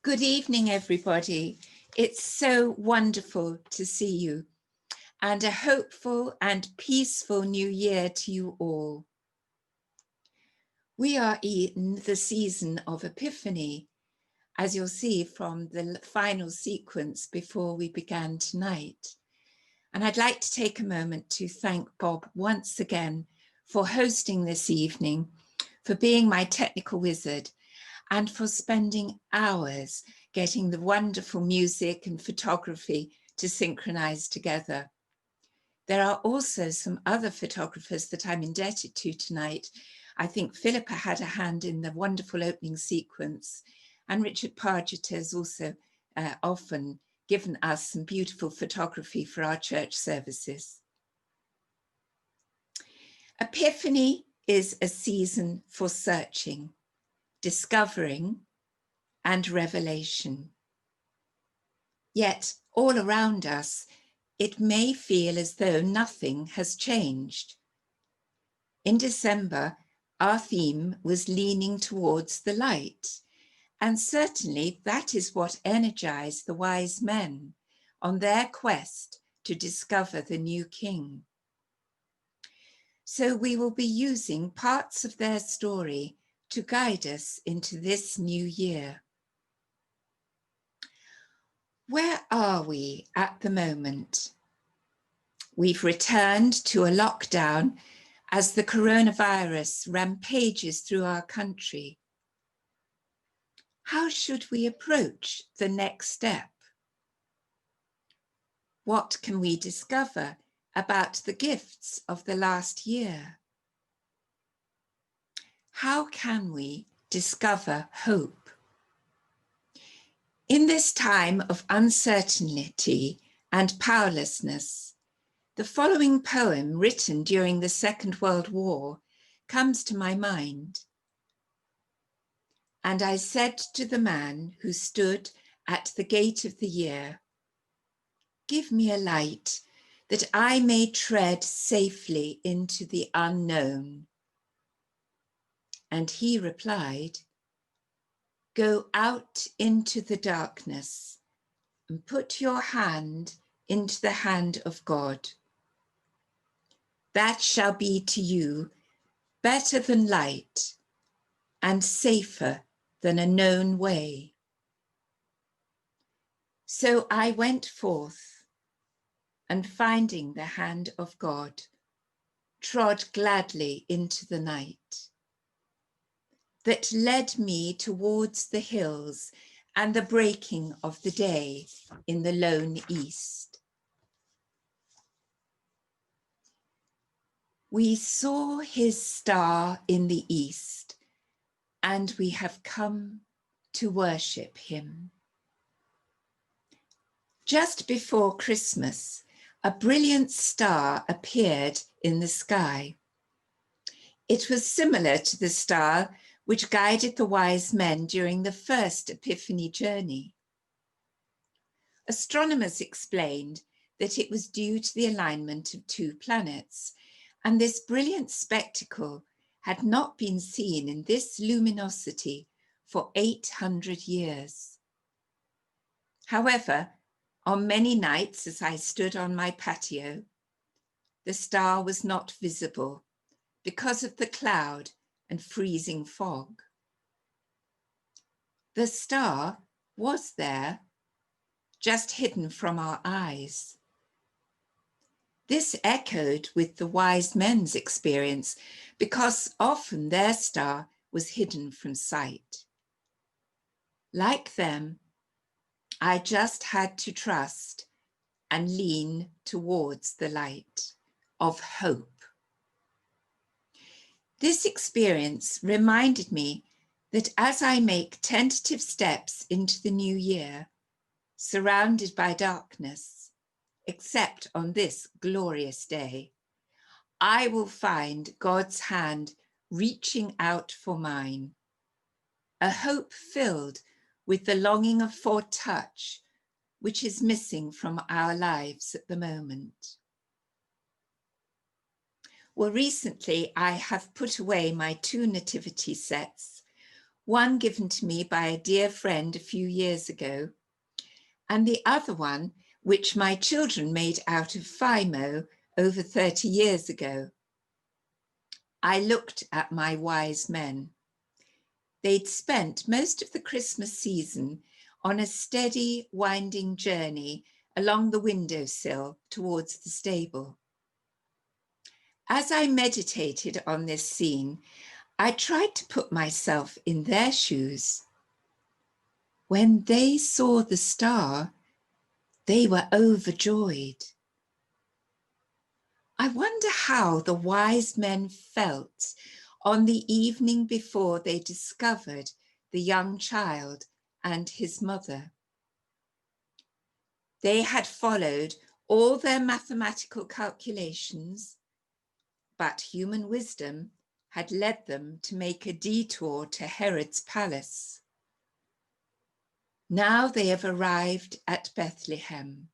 Good evening, everybody. It's so wonderful to see you, and a hopeful and peaceful new year to you all. We are in the season of Epiphany, as you'll see from the final sequence before we began tonight. And I'd like to take a moment to thank Bob once again for hosting this evening, for being my technical wizard, and for spending hours getting the wonderful music and photography to synchronize together. There are also some other photographers that I'm indebted to tonight. I think Philippa had a hand in the wonderful opening sequence, and Richard Pargett has also often given us some beautiful photography for our church services. Epiphany is a season for searching, discovering, and revelation. Yet all around us, it may feel as though nothing has changed. In December, our theme was leaning towards the light, and certainly that is what energized the wise men on their quest to discover the new king. So we will be using parts of their story to guide us into this new year. Where are we at the moment? We've returned to a lockdown as the coronavirus rampages through our country. How should we approach the next step? What can we discover about the gifts of the last year? How can we discover hope? In this time of uncertainty and powerlessness, the following poem, written during the Second World War, comes to my mind. And I said to the man who stood at the gate of the year, "Give me a light that I may tread safely into the unknown." And he replied, "Go out into the darkness and put your hand into the hand of God. That shall be to you better than light and safer than a known way." So I went forth, and finding the hand of God, trod gladly into the night that led me towards the hills and the breaking of the day in the lone east. We saw his star in the east, and we have come to worship him. Just before Christmas, a brilliant star appeared in the sky. It was similar to the star which guided the wise men during the first Epiphany journey. Astronomers explained that it was due to the alignment of two planets, and this brilliant spectacle had not been seen in this luminosity for 800 years. However, on many nights as I stood on my patio, the star was not visible because of the cloud and freezing fog. The star was there, just hidden from our eyes. This echoed with the wise men's experience because often their star was hidden from sight. Like them, I just had to trust and lean towards the light of hope. This experience reminded me that as I make tentative steps into the new year, surrounded by darkness, except on this glorious day, I will find God's hand reaching out for mine, a hope filled with the longing for touch, which is missing from our lives at the moment. Well, recently I have put away my 2 nativity sets, one given to me by a dear friend a few years ago, and the other one which my children made out of Fimo over 30 years ago. I looked at my wise men. They'd spent most of the Christmas season on a steady, winding journey along the windowsill towards the stable. As I meditated on this scene, I tried to put myself in their shoes. When they saw the star, they were overjoyed. I wonder how the wise men felt on the evening before they discovered the young child and his mother. They had followed all their mathematical calculations, but human wisdom had led them to make a detour to Herod's palace. Now they have arrived at Bethlehem,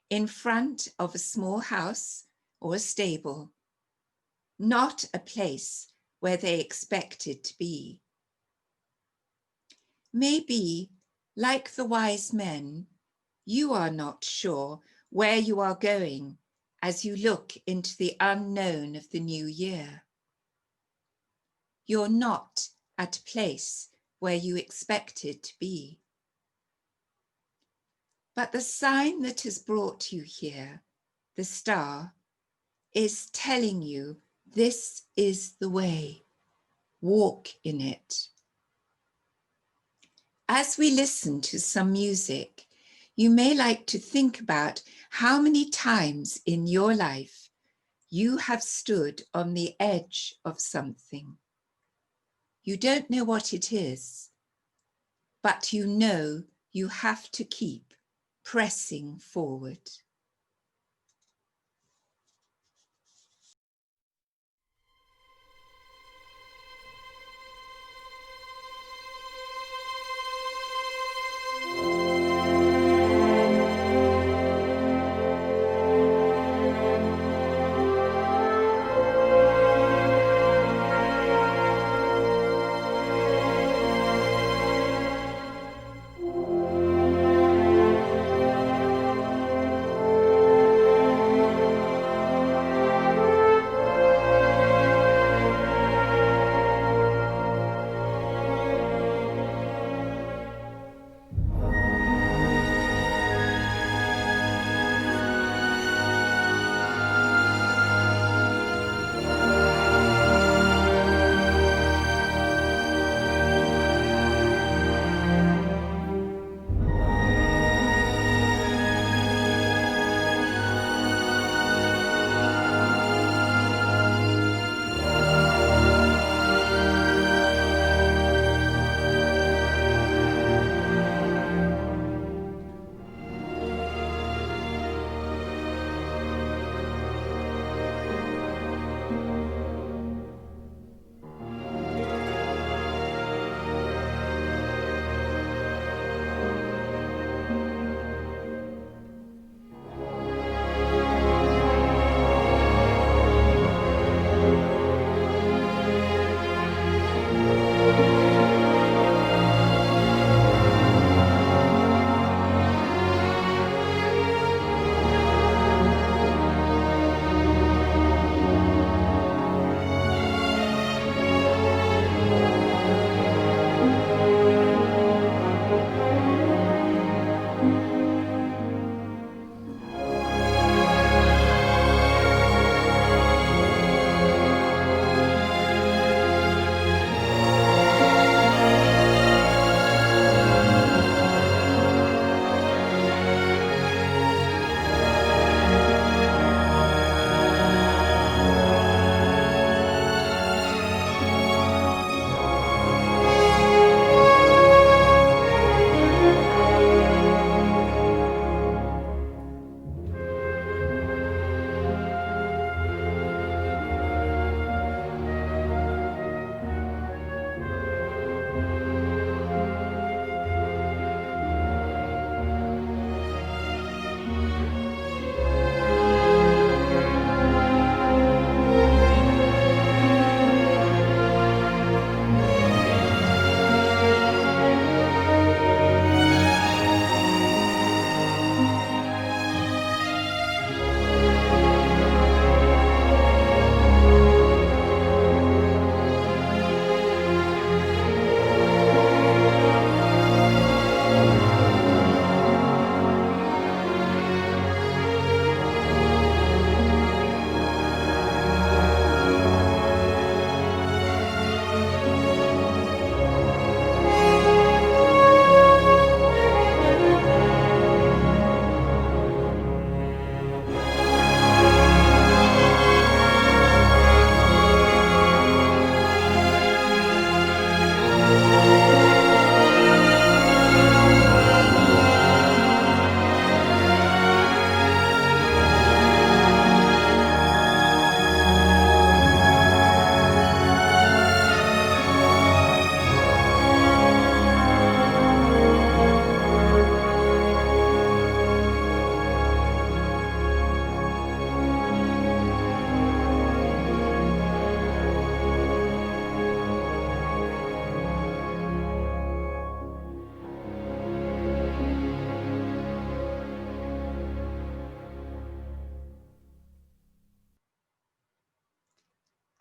in front of a small house or a stable, not a place where they expected to be. Maybe, like the wise men, you are not sure where you are going as you look into the unknown of the new year. You're not at a place where you expected to be. But the sign that has brought you here, the star, is telling you this is the way. Walk in it. As we listen to some music, you may like to think about how many times in your life you have stood on the edge of something. You don't know what it is, but you know you have to keep pressing forward.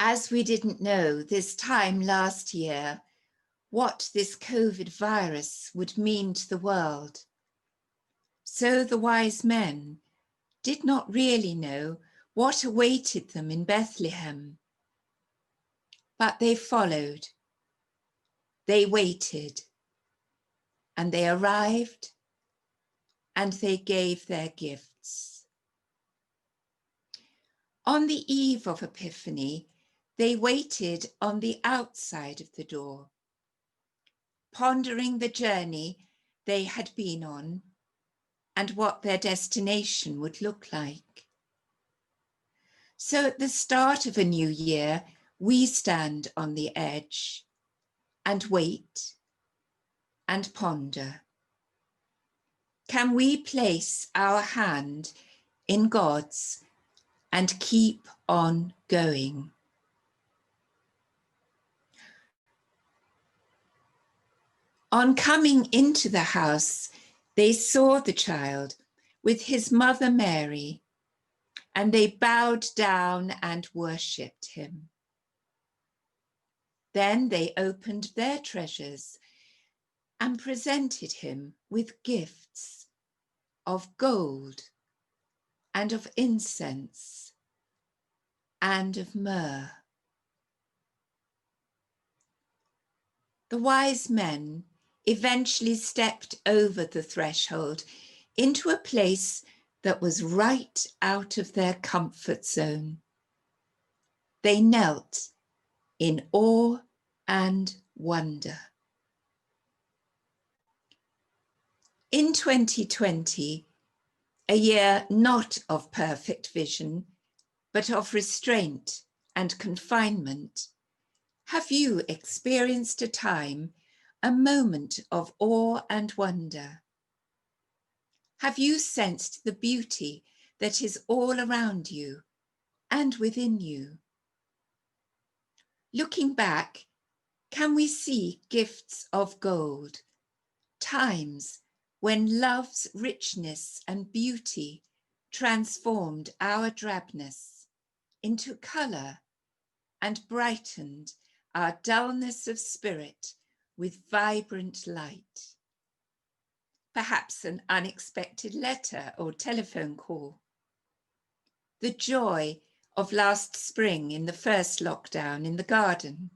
As we didn't know this time last year what this COVID virus would mean to the world, so the wise men did not really know what awaited them in Bethlehem. But they followed, they waited, and they arrived, and they gave their gifts. On the eve of Epiphany, they waited on the outside of the door, pondering the journey they had been on and what their destination would look like. So at the start of a new year, we stand on the edge and wait and ponder. Can we place our hand in God's and keep on going? On coming into the house, they saw the child with his mother Mary, and they bowed down and worshipped him. Then they opened their treasures and presented him with gifts of gold and of incense and of myrrh. The wise men eventually stepped over the threshold into a place that was right out of their comfort zone. They knelt in awe and wonder. In 2020, a year not of perfect vision, but of restraint and confinement, have you experienced a time, a moment of awe and wonder? Have you sensed the beauty that is all around you and within you? Looking back, can we see gifts of gold, times when love's richness and beauty transformed our drabness into colour and brightened our dullness of spirit with vibrant light? Perhaps an unexpected letter or telephone call. The joy of last spring in the first lockdown in the garden.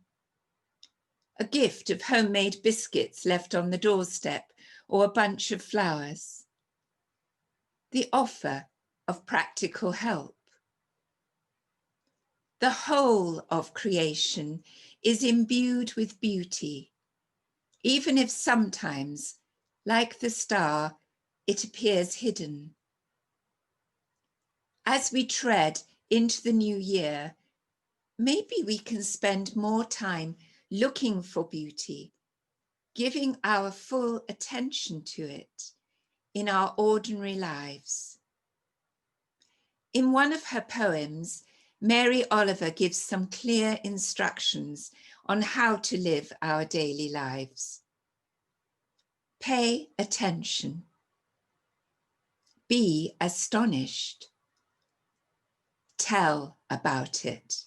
A gift of homemade biscuits left on the doorstep or a bunch of flowers. The offer of practical help. The whole of creation is imbued with beauty, even if sometimes, like the star, it appears hidden. As we tread into the new year, maybe we can spend more time looking for beauty, giving our full attention to it in our ordinary lives. In one of her poems, Mary Oliver gives some clear instructions on how to live our daily lives. Pay attention. Be astonished. Tell about it.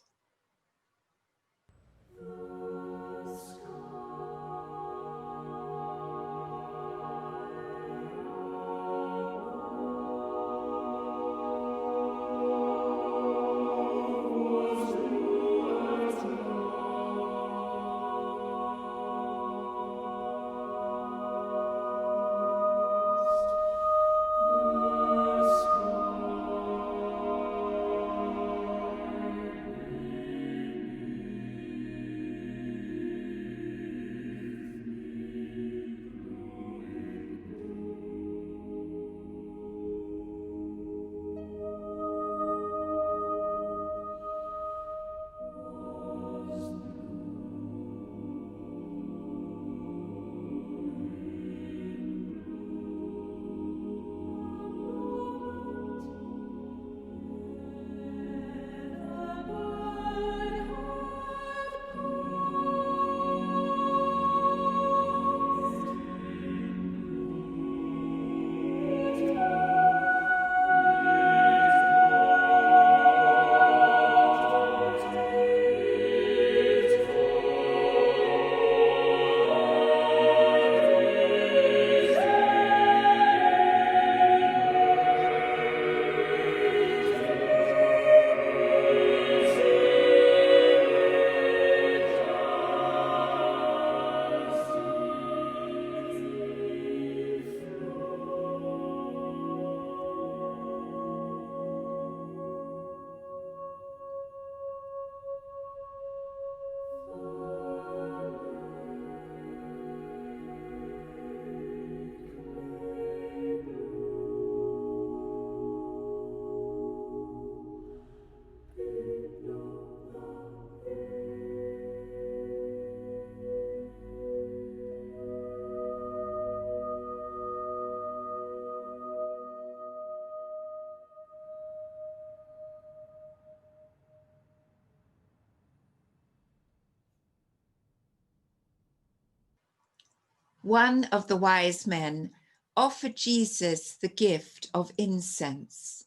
one of the wise men offered Jesus the gift of incense.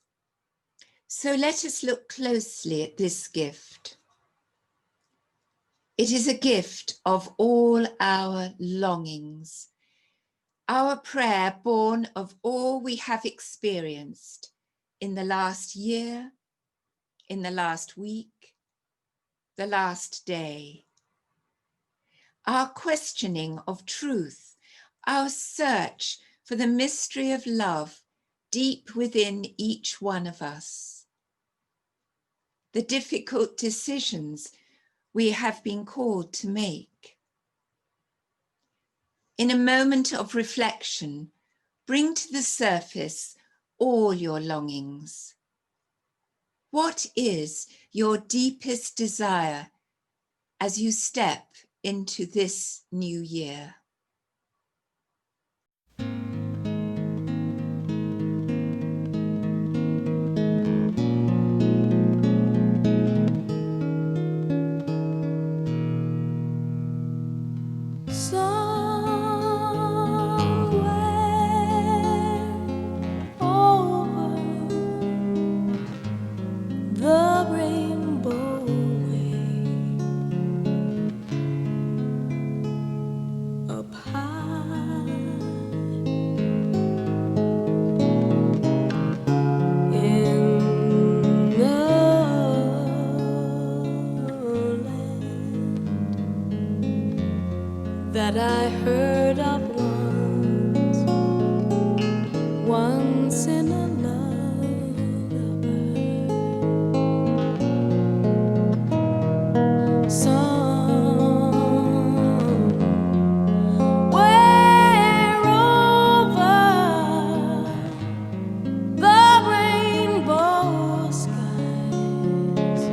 So let us look closely at this gift. It is a gift of all our longings, our prayer born of all we have experienced in the last year, in the last week, the last day. Our questioning of truth, our search for the mystery of love deep within each one of us. The difficult decisions we have been called to make. In a moment of reflection, bring to the surface all your longings. What is your deepest desire as you step into this new year? That I heard of once in a lullaby. Somewhere over the rainbow skies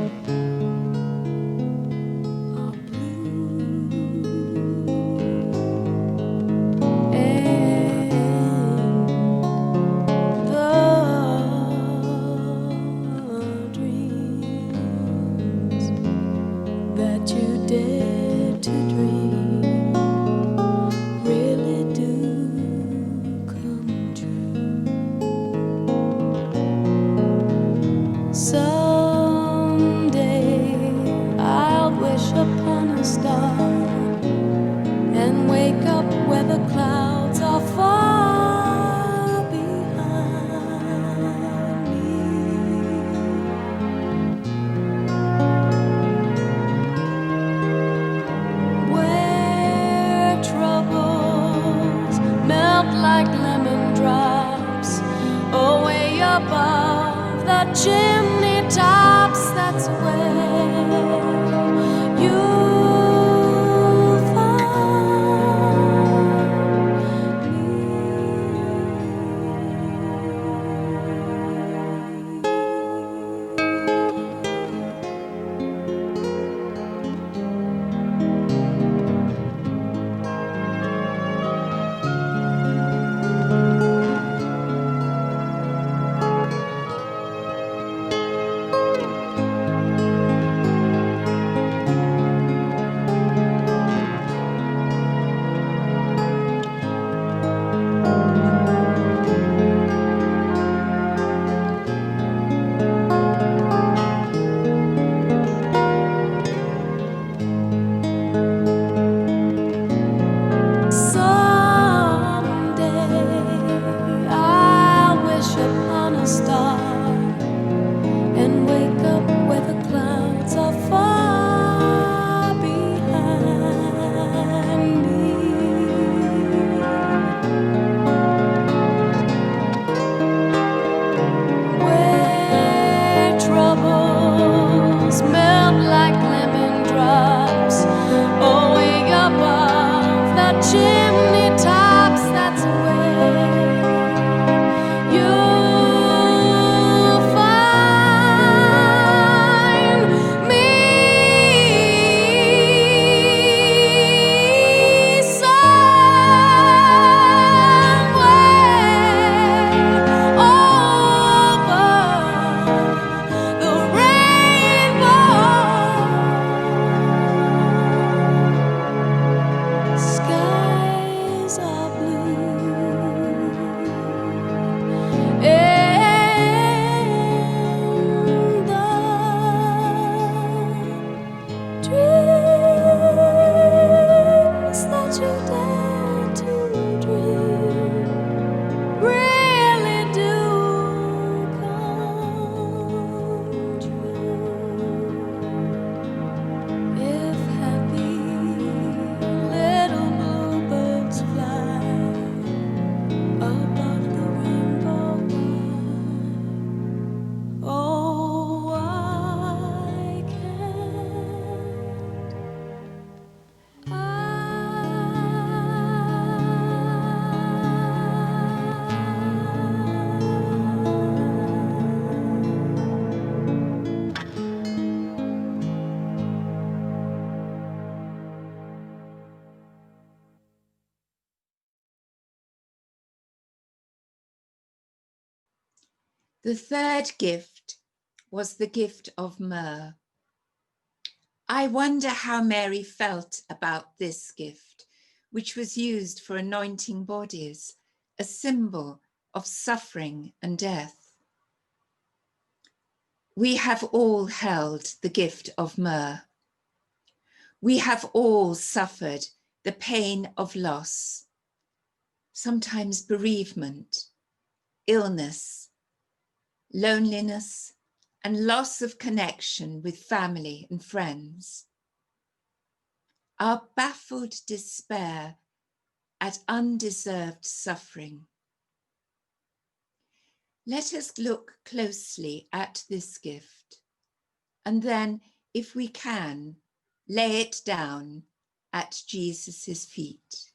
are chimney tops, that's where you'll find me. The third gift was the gift of myrrh. I wonder how Mary felt about this gift, which was used for anointing bodies, a symbol of suffering and death. We have all held the gift of myrrh. We have all suffered the pain of loss, sometimes bereavement, illness, loneliness, and loss of connection with family and friends. Our baffled despair at undeserved suffering. Let us look closely at this gift, and then, if we can, lay it down at Jesus' feet.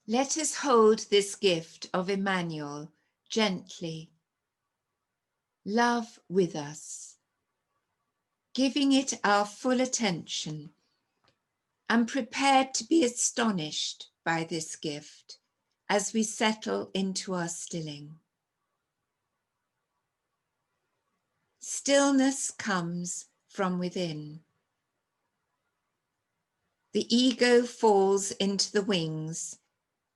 Let us hold this gift of Emmanuel gently. Love with us, giving it our full attention and prepared to be astonished by this gift as we settle into our stilling. Stillness comes from within. The ego falls into the wings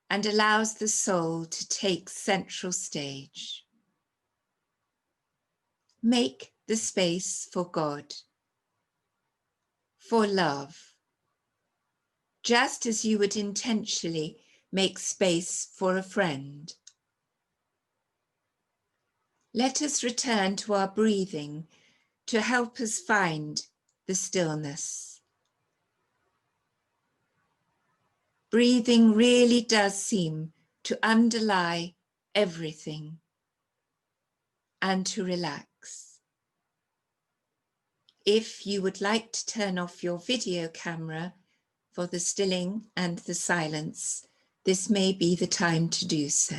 and allows the soul to take central stage. Make the space for God, for love, just as you would intentionally make space for a friend. Let us return to our breathing to help us find the stillness. Breathing really does seem to underlie everything and to relax. If you would like to turn off your video camera for the stilling and the silence, this may be the time to do so.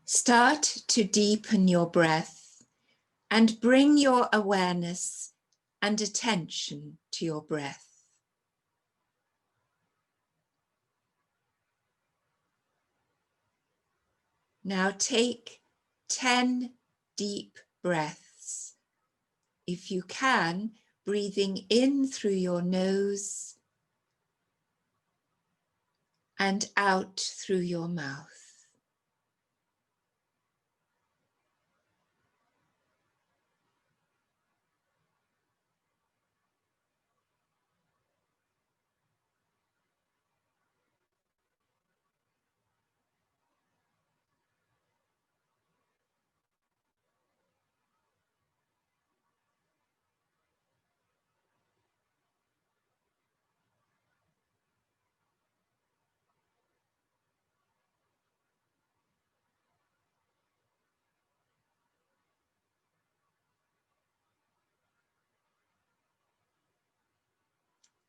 Start to deepen your breath and bring your awareness and attention to your breath. Now take 10 deep breaths. If you can, breathing in through your nose and out through your mouth.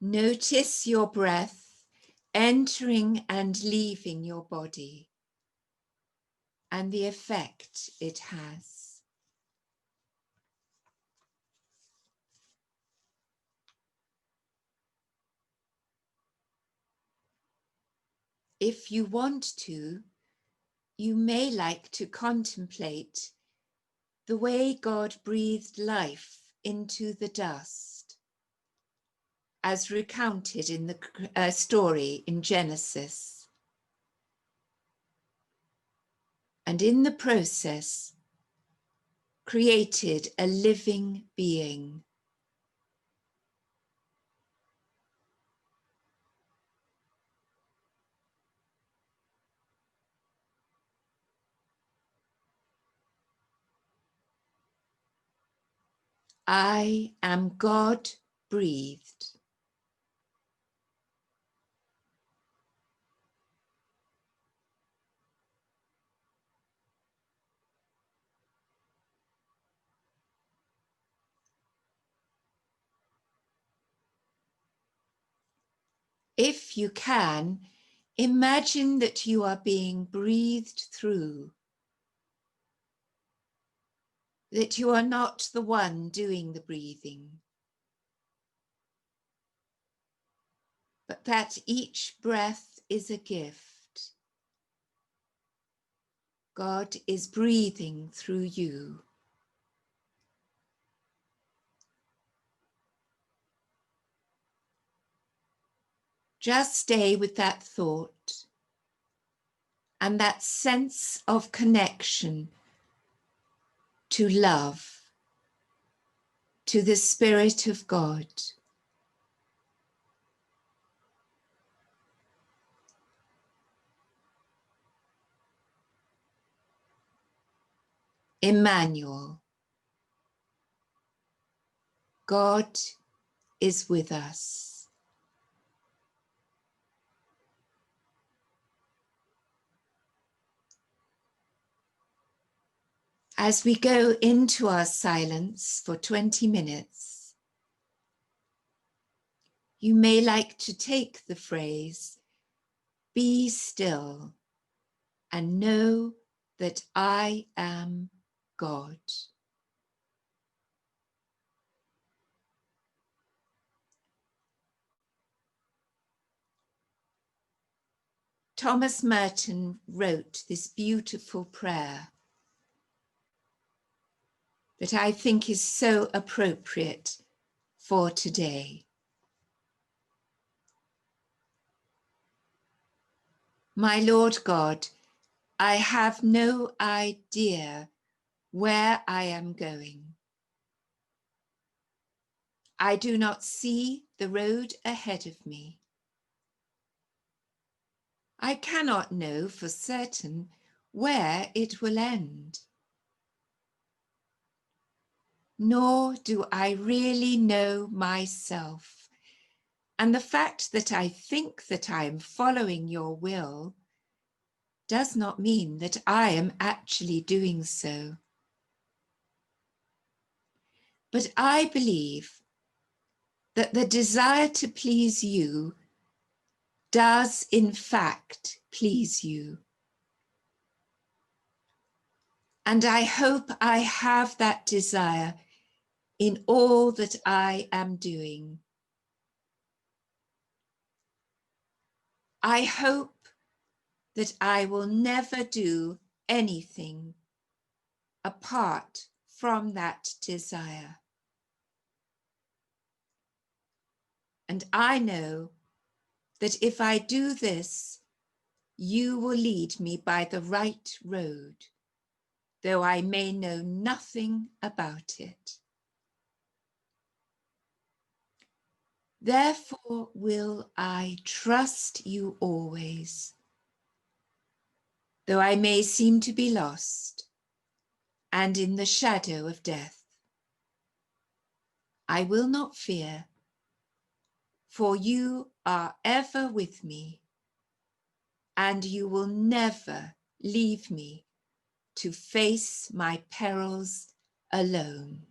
Notice your breath entering and leaving your body and the effect it has. If you want to, you may like to contemplate the way God breathed life into the dust, as recounted in the story in Genesis. And in the process, created a living being. I am God breathed. If you can, imagine that you are being breathed through, that you are not the one doing the breathing, but that each breath is a gift. God is breathing through you. Just stay with that thought and that sense of connection to love, to the Spirit of God. Emmanuel, God is with us. As we go into our silence for 20 minutes, you may like to take the phrase, "Be still and know that I am God." Thomas Merton wrote this beautiful prayer that I think is so appropriate for today. My Lord God, I have no idea where I am going. I do not see the road ahead of me. I cannot know for certain where it will end. Nor do I really know myself. And the fact that I think that I am following your will does not mean that I am actually doing so. But I believe that the desire to please you does in fact please you. And I hope I have that desire in all that I am doing. I hope that I will never do anything apart from that desire. And I know that if I do this, you will lead me by the right road, though I may know nothing about it. Therefore will I trust you always, though I may seem to be lost and in the shadow of death. I will not fear, for you are ever with me, and you will never leave me to face my perils alone.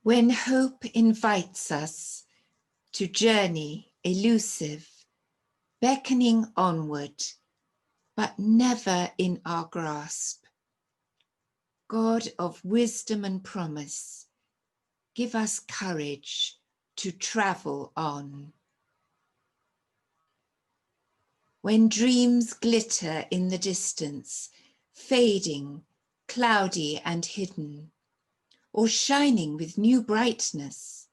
When hope invites us to journey elusive, beckoning onward, but never in our grasp. God of wisdom and promise, give us courage to travel on. When dreams glitter in the distance, fading, cloudy and hidden, or shining with new brightness,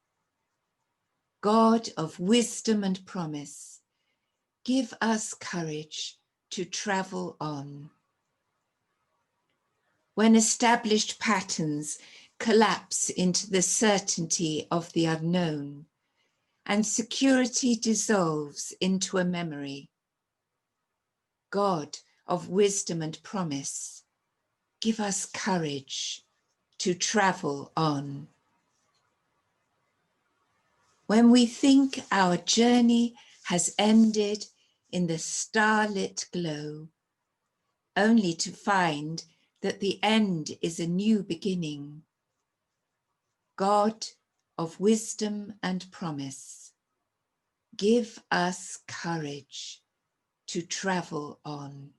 God of wisdom and promise, give us courage to travel on. When established patterns collapse into the certainty of the unknown, and security dissolves into a memory, God of wisdom and promise, give us courage to travel on. When we think our journey has ended in the starlit glow, only to find that the end is a new beginning, God of wisdom and promise, give us courage to travel on.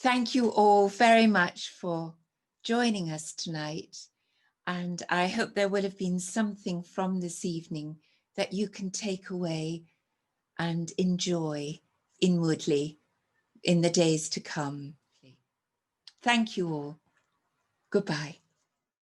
Thank you all very much for joining us tonight. And I hope there will have been something from this evening that you can take away and enjoy inwardly in the days to come. Thank you all. Goodbye.